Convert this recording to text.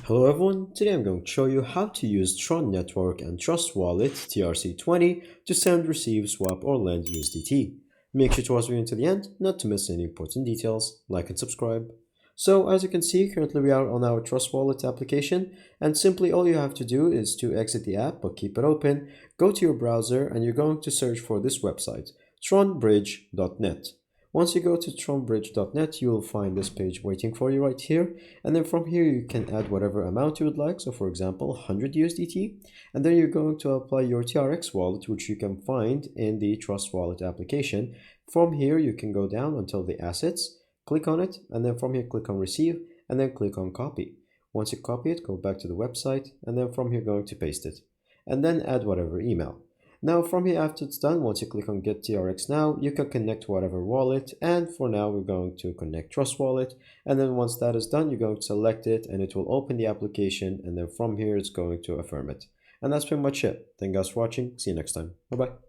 Hello everyone, today I'm going to show you how to use Tron Network and Trust Wallet TRC20 to send, receive, swap, or lend USDT. Make sure to watch the video until the end, not to miss any important details. Like and subscribe. So as you can see, currently we are on our Trust Wallet application, and simply all you have to do is to exit the app but keep it open, go to your browser, and you're going to search for this website, tronbridge.net. Once you go to tronbridge.net, you will find this page waiting for you right here. And then from here, you can add whatever amount you would like. So for example, 100 USDT. And then you're going to apply your TRX wallet, which you can find in the Trust Wallet application. From here, you can go down until the assets, click on it. And then from here, click on receive and then click on copy. Once you copy it, go back to the website. And then from here, going to paste it. And then add whatever email. Now from here, after it's done, once you click on Get TRX Now, you can connect whatever wallet, and for now we're going to connect Trust Wallet, and then once that is done, you're going to select it and it will open the application, and then from here it's going to affirm it. And that's pretty much it. Thank you guys for watching. See you next time. Bye bye.